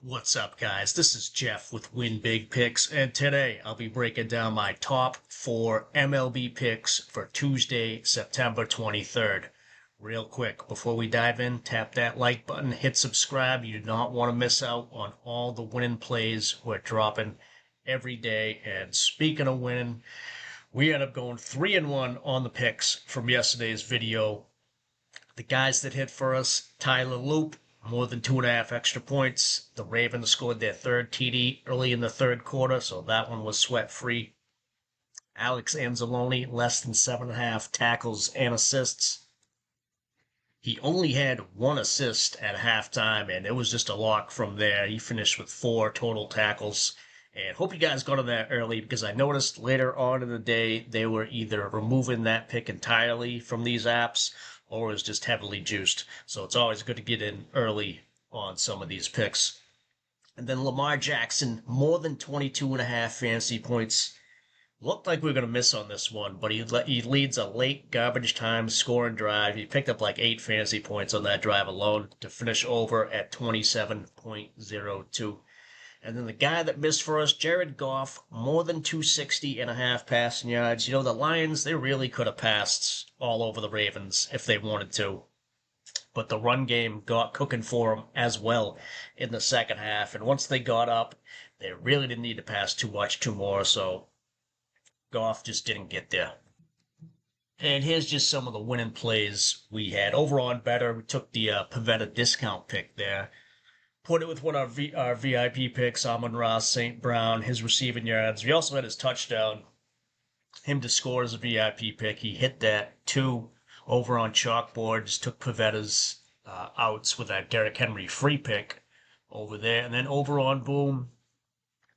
What's up, guys? This is Jeff with WinBigPicks, and today I'll be breaking down my top 4 MLB picks for Tuesday, September 23rd. Real quick, before we dive in, tap that like button, hit subscribe. You do not want to miss out on all the winning plays we're dropping every day. And speaking of winning, we end up going 3-1 on the picks from yesterday's video. The guys that hit for us, Tyler Loop, more than 2.5 extra points. The Ravens scored their third TD early in the third quarter, so that one was sweat-free. Alex Anzalone, less than 7.5 tackles and assists. He only had one assist at halftime, and it was just a lock from there. He finished with 4 total tackles. And hope you guys got on that early, because I noticed later on in the day they were either removing that pick entirely from these apps or is just heavily juiced. So it's always good to get in early on some of these picks. And then Lamar Jackson, more than 22.5 fantasy points. Looked like we were going to miss on this one, but he leads a late garbage time scoring drive. He picked up like 8 fantasy points on that drive alone to finish over at 27.02. And then the guy that missed for us, Jared Goff, more than 260.5 passing yards. You know, the Lions, they really could have passed all over the Ravens if they wanted to. But the run game got cooking for them as well in the second half. And once they got up, they really didn't need to pass too more. So Goff just didn't get there. And here's just some of the winning plays we had. Over on Betr, we took the Pavetta discount pick there. Put it with one of our VIP picks, Amon-Ra St. Brown, his receiving yards. We also had his touchdown, him to score as a VIP pick. He hit that 2 over on Chalkboard, just took Pavetta's outs with that Derrick Henry free pick over there. And then over on Boom,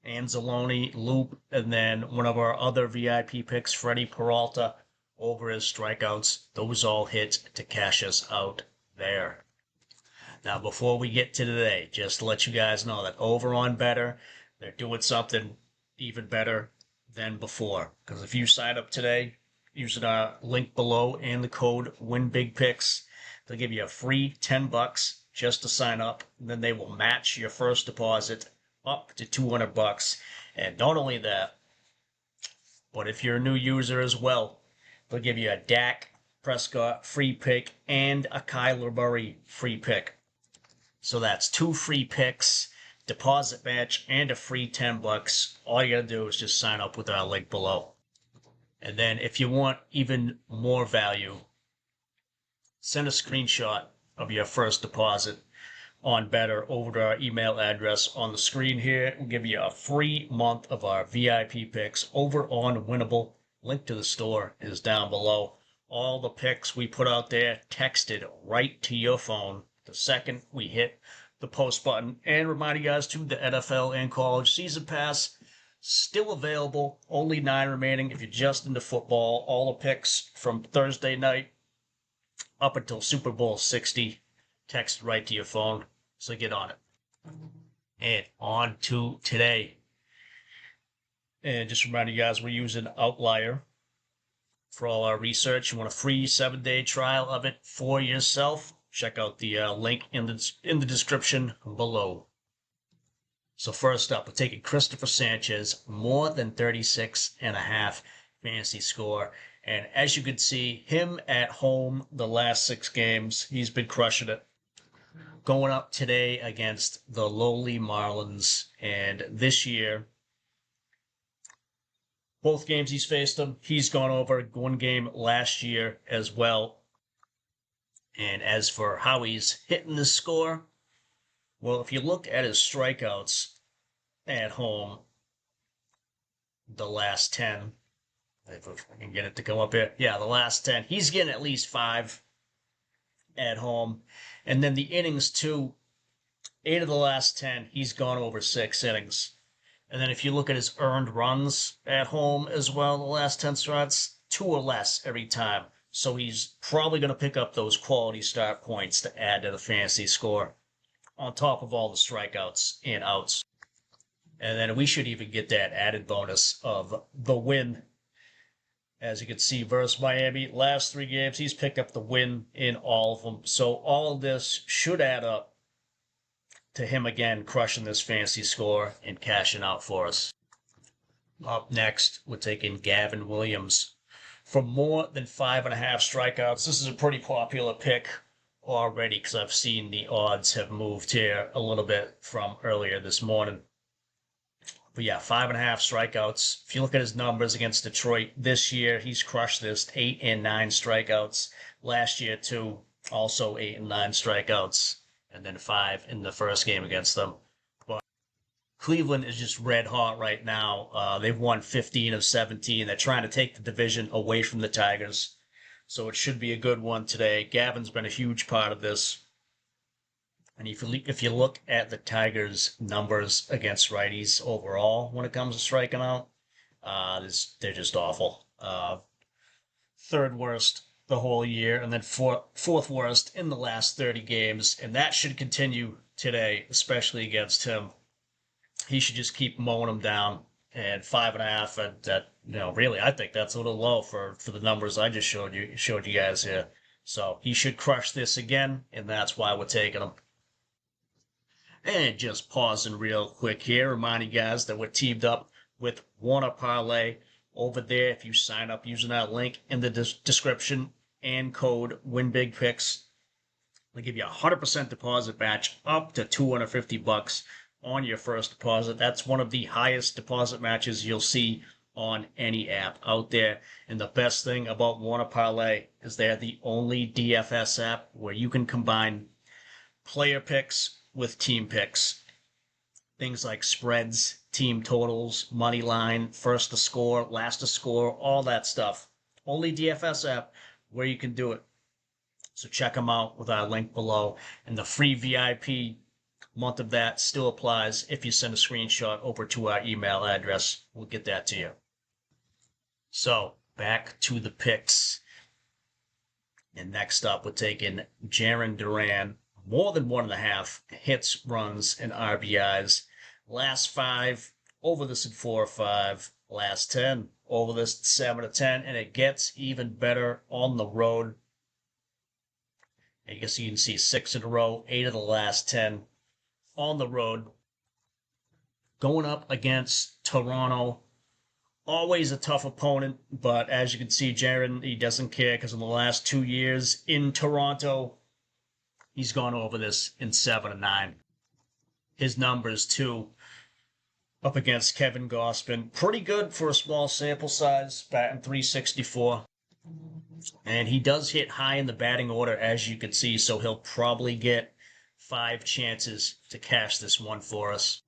Anzalone, Loop, and then one of our other VIP picks, Freddie Peralta, over his strikeouts. Those all hit to cash us out there. Now, before we get to today, just to let you guys know that over on Betr, they're doing something even better than before. Because if you sign up today using our link below and the code WINBIGPICKS, they'll give you a free $10 just to sign up. And then they will match your first deposit up to $200. And not only that, but if you're a new user as well, they'll give you a Dak Prescott free pick and a Kyler Murray free pick. So that's 2 free picks, deposit match, and a free $10. All you gotta do is just sign up with our link below. And then if you want even more value, send a screenshot of your first deposit on Betr over to our email address on the screen here. We'll give you a free month of our VIP picks over on Winnable. Link to the store is down below. All the picks we put out there texted right to your phone the second we hit the post button. And remind you guys too, the NFL and college season pass still available. Only 9 remaining if you're just into football. All the picks from Thursday night up until Super Bowl 60 text right to your phone. So get on it. And on to today. And just remind you guys, we're using Outlier for all our research. You want a free 7-day trial of it for yourself? Check out the link in the description below. So first up, we're taking Christopher Sanchez, more than 36.5 fantasy score. And as you can see, him at home the last 6 games, he's been crushing it. Going up today against the lowly Marlins. And this year, both games he's faced them, he's gone over. One game last year as well. And as for how he's hitting the score, well, if you look at his strikeouts at home, the last 10, if I can get it to come up here, yeah, the last 10, he's getting at least 5 at home. And then the innings too, 8 of the last 10, he's gone over 6 innings. And then if you look at his earned runs at home as well, the last 10 starts, 2 or less every time. So he's probably going to pick up those quality start points to add to the fantasy score, on top of all the strikeouts and outs. And then we should even get that added bonus of the win. As you can see, versus Miami, last 3 games, he's picked up the win in all of them. So all of this should add up to him again, crushing this fantasy score and cashing out for us. Up next, we're taking Gavin Williams for more than 5.5 strikeouts. This is a pretty popular pick already because I've seen the odds have moved here a little bit from earlier this morning. But yeah, 5.5 strikeouts. If you look at his numbers against Detroit this year, he's crushed this 8 and 9 strikeouts. Last year, too, also 8 and 9 strikeouts, and then 5 in the first game against them. But Cleveland is just red hot right now. They've won 15 of 17. They're trying to take the division away from the Tigers. So it should be a good one today. Gavin's been a huge part of this. And if you look at the Tigers' numbers against righties overall when it comes to striking out, they're just awful. Third worst the whole year, and then fourth worst in the last 30 games. And that should continue today, especially against him. He should just keep mowing them down. And 5.5, and that, really, I think that's a little low for the numbers I just showed you guys here. So he should crush this again, and that's why we're taking him. And just pausing real quick here, reminding you guys that we're teamed up with Wanna Parlay over there. If you sign up using that link in the description and code WINBIGPICKS, they give you a 100% deposit match up to $250 on your first deposit. That's one of the highest deposit matches you'll see on any app out there. And the best thing about Wanna Parlay is they're the only DFS app where you can combine player picks with team picks. Things like spreads, team totals, money line, first to score, last to score, all that stuff. Only DFS app where you can do it. So check them out with our link below. And the free VIP month of that still applies if you send a screenshot over to our email address. We'll get that to you. So back to the picks. And next up, we're taking Jarren Duran. More than 1.5 hits, runs, and RBIs. Last 5, over this at 4 or 5. Last 10, over this at 7 or 10. And it gets even better on the road. I guess you can see 6 in a row, 8 of the last 10 on the road. Going up against Toronto. Always a tough opponent, but as you can see, Jarren, he doesn't care because in the last 2 years in Toronto, he's gone over this in 7 and 9. His numbers, too, up against Kevin Gausman. Pretty good for a small sample size, batting .364. And he does hit high in the batting order, as you can see, so he'll probably get 5 chances to cash this one for us.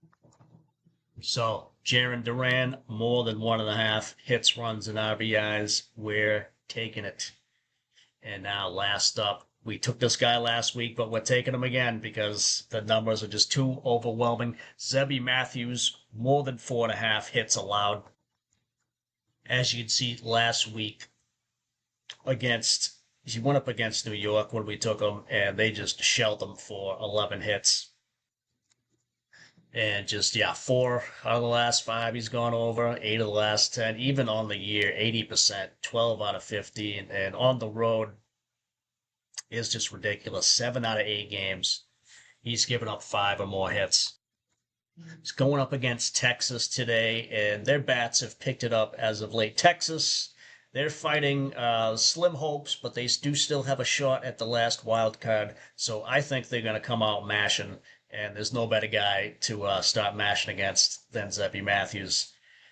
So, Jarren Duran, more than 1.5 hits, runs, and RBIs. We're taking it. And now, last up, we took this guy last week, but we're taking him again because the numbers are just too overwhelming. Zebby Matthews, more than 4.5 hits allowed. As you can see, last week, he went up against New York when we took him, and they just shelled him for 11 hits. And just, 4 out of the last 5 he's gone over, 8 of the last 10, even on the year, 80%, 12 out of 15, and on the road is just ridiculous. 7 out of 8 games, he's given up 5 or more hits. He's going up against Texas today, and their bats have picked it up as of late. Texas, they're fighting slim hopes, but they do still have a shot at the last wild card, so I think they're going to come out mashing. And there's no better guy to start mashing against than Zebby Matthews.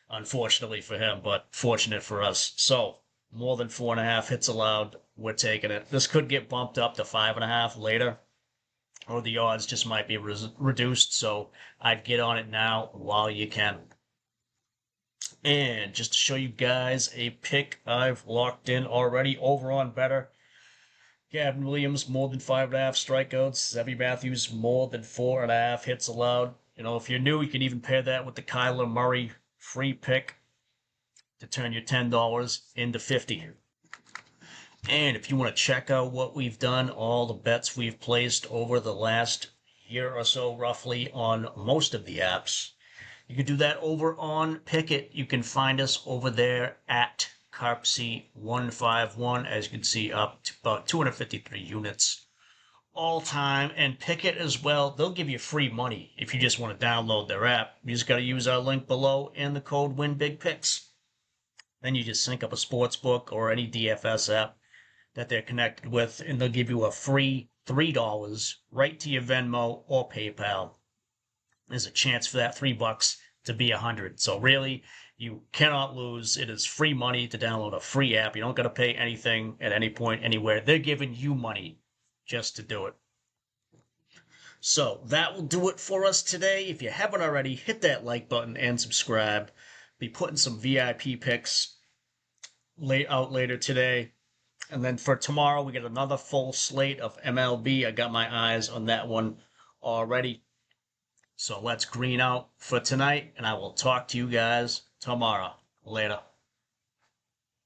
Unfortunately for him, but fortunate for us. So, more than 4.5 hits allowed. We're taking it. This could get bumped up to 5.5 later, or the odds just might be reduced. So, I'd get on it now while you can. And just to show you guys a pick I've locked in already over on Betr. Gavin Williams, more than 5.5 strikeouts. Zebby Matthews, more than 4.5 hits allowed. If you're new, you can even pair that with the Kyler Murray free pick to turn your $10 into $50. And if you want to check out what we've done, all the bets we've placed over the last year or so, roughly, on most of the apps, you can do that over on Pickett. You can find us over there at Carpsy151, as you can see, up to about 253 units all time, and Pick It as well. They'll give you free money if you just want to download their app. You just got to use our link below and the code WINBIGPICKS. Then you just sync up a sports book or any DFS app that they're connected with, and they'll give you a free $3 right to your Venmo or PayPal. There's a chance for that $3 to be 100. So really, you cannot lose. It is free money to download a free app. You don't got to pay anything at any point, anywhere. They're giving you money just to do it. So that will do it for us today. If you haven't already, hit that like button and subscribe. Be putting some VIP picks out later today. And then for tomorrow, we get another full slate of MLB. I got my eyes on that one already. So let's green out for tonight, and I will talk to you guys tomorrow. Later.